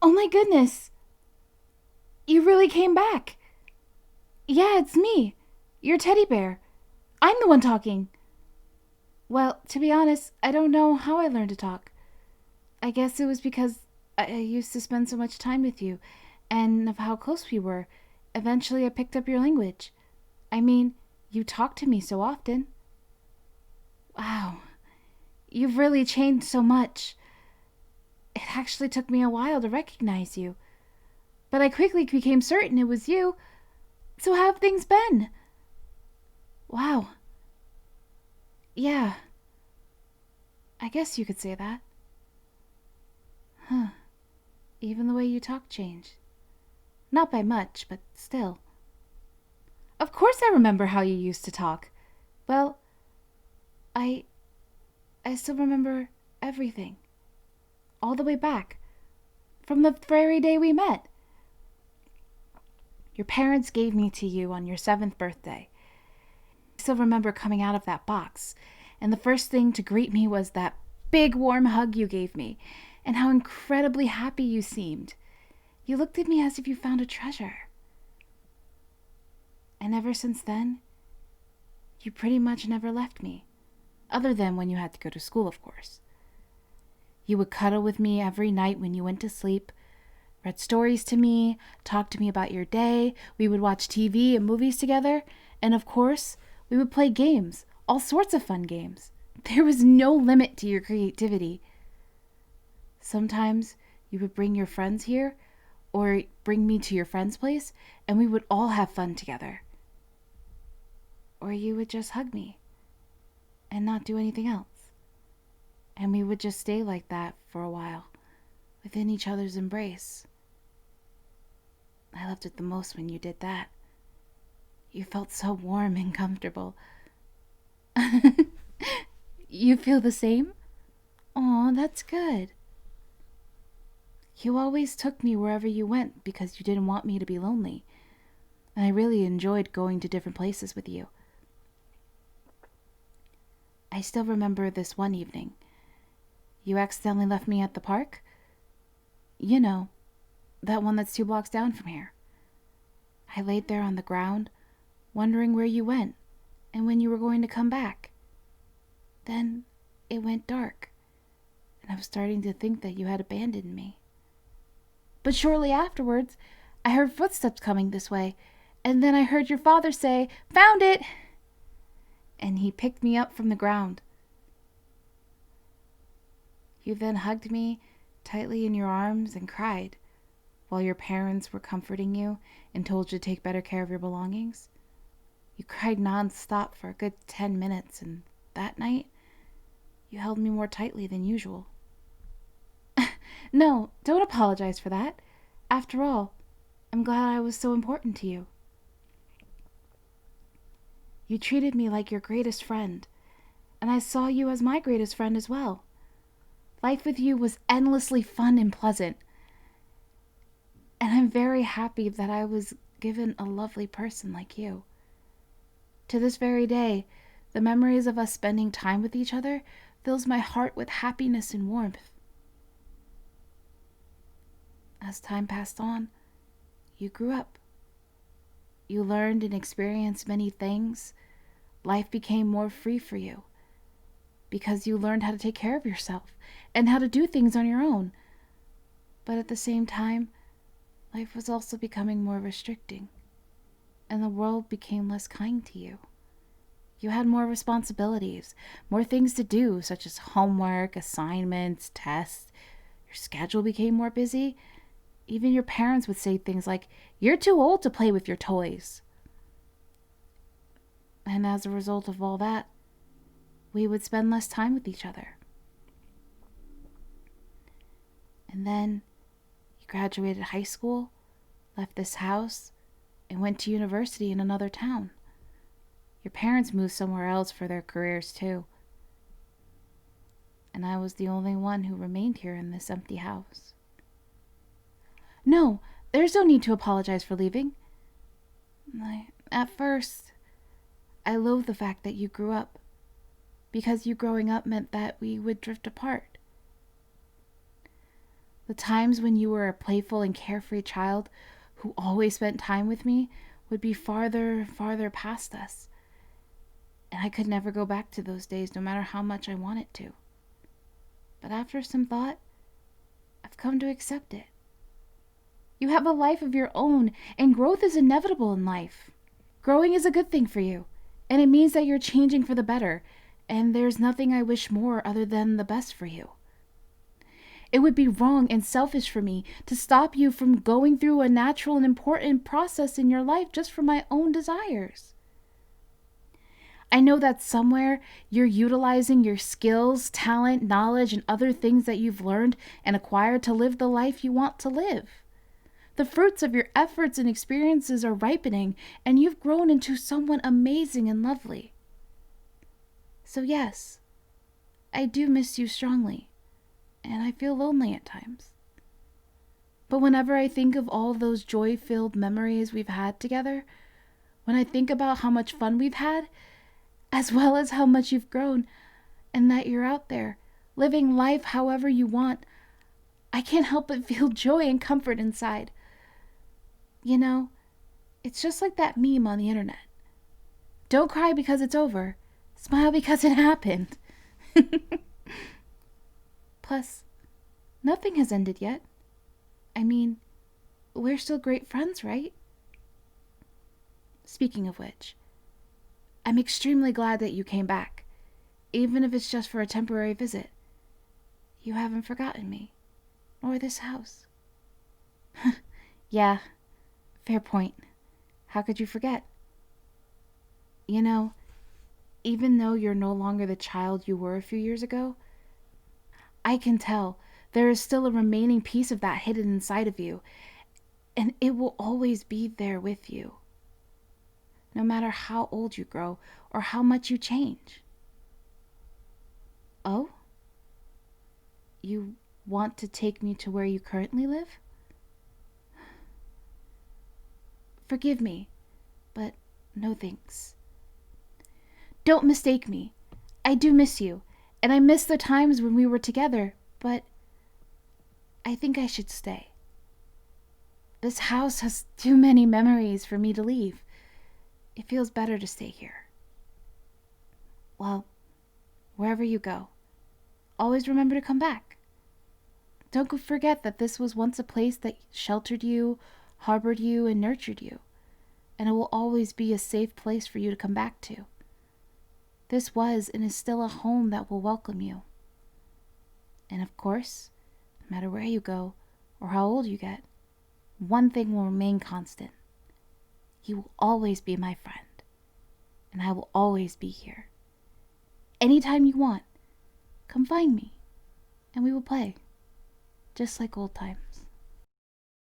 Oh my goodness! You really came back! Yeah, it's me, your teddy bear. I'm the one talking. Well, to be honest, I don't know how I learned to talk. I guess it was because I used to spend so much time with you and of how close we were. Eventually, I picked up your language. I mean, you talk to me so often. Wow, you've really changed so much. It actually took me a while to recognize you, but I quickly became certain it was you. So how have things been? Wow. Yeah, I guess you could say that. Huh. Even the way you talk changed. Not by much, but still. Of course I remember how you used to talk. Well, I I still remember everything. All the way back. From the very day we met. Your parents gave me to you on your 7th birthday. I still remember coming out of that box, and the first thing to greet me was that big warm hug you gave me, and how incredibly happy you seemed. You looked at me as if you found a treasure. And ever since then, you pretty much never left me. Other than when you had to go to school, of course. You would cuddle with me every night when you went to sleep, read stories to me, talked to me about your day, we would watch TV and movies together, and of course, we would play games, all sorts of fun games. There was no limit to your creativity. Sometimes you would bring your friends here, or bring me to your friend's place, and we would all have fun together. Or you would just hug me and not do anything else. And we would just stay like that for a while, within each other's embrace. I loved it the most when you did that. You felt so warm and comfortable. You feel the same? Aw, that's good. You always took me wherever you went because you didn't want me to be lonely. And I really enjoyed going to different places with you. I still remember this one evening. You accidentally left me at the park. You know, that one that's 2 blocks down from here. I laid there on the ground, wondering where you went and when you were going to come back. Then it went dark, and I was starting to think that you had abandoned me. But shortly afterwards, I heard footsteps coming this way, and then I heard your father say, "Found it!" And he picked me up from the ground. You then hugged me tightly in your arms and cried, while your parents were comforting you and told you to take better care of your belongings. You cried non-stop for a good 10 minutes, and that night, you held me more tightly than usual. No, don't apologize for that. After all, I'm glad I was so important to you. You treated me like your greatest friend, and I saw you as my greatest friend as well. Life with you was endlessly fun and pleasant, and I'm very happy that I was given a lovely person like you. To this very day, the memories of us spending time with each other fills my heart with happiness and warmth. As time passed on, you grew up. You learned and experienced many things. Life became more free for you because you learned how to take care of yourself and how to do things on your own. But at the same time, life was also becoming more restricting, and the world became less kind to you. You had more responsibilities, more things to do, such as homework, assignments, tests. Your schedule became more busy. Even your parents would say things like, "You're too old to play with your toys." And as a result of all that, we would spend less time with each other. And then you graduated high school, left this house, and went to university in another town. Your parents moved somewhere else for their careers too. And I was the only one who remained here in this empty house. No, there's no need to apologize for leaving. At first, I loathed the fact that you grew up, because you growing up meant that we would drift apart. The times when you were a playful and carefree child who always spent time with me would be farther, farther past us. And I could never go back to those days no matter how much I wanted to. But after some thought, I've come to accept it. You have a life of your own, and growth is inevitable in life. Growing is a good thing for you, and it means that you're changing for the better, and there's nothing I wish more other than the best for you. It would be wrong and selfish for me to stop you from going through a natural and important process in your life just for my own desires. I know that somewhere you're utilizing your skills, talent, knowledge, and other things that you've learned and acquired to live the life you want to live. The fruits of your efforts and experiences are ripening, and you've grown into someone amazing and lovely. So yes, I do miss you strongly, and I feel lonely at times. But whenever I think of all those joy-filled memories we've had together, when I think about how much fun we've had, as well as how much you've grown, and that you're out there, living life however you want, I can't help but feel joy and comfort inside. You know, it's just like that meme on the internet. Don't cry because it's over. Smile because it happened. Plus, nothing has ended yet. I mean, we're still great friends, right? Speaking of which, I'm extremely glad that you came back, even if it's just for a temporary visit. You haven't forgotten me, or this house. Yeah, fair point. How could you forget? You know, even though you're no longer the child you were a few years ago, I can tell there is still a remaining piece of that hidden inside of you, and it will always be there with you, no matter how old you grow or how much you change. Oh? You want to take me to where you currently live? Forgive me, but no thanks. Don't mistake me. I do miss you, and I miss the times when we were together, but I think I should stay. This house has too many memories for me to leave. It feels better to stay here. Well, wherever you go, always remember to come back. Don't forget that this was once a place that sheltered you, harbored you, and nurtured you, and it will always be a safe place for you to come back to. This was and is still a home that will welcome you. And of course, no matter where you go or how old you get, one thing will remain constant. You will always be my friend, and I will always be here. Anytime you want, come find me, and we will play, just like old times.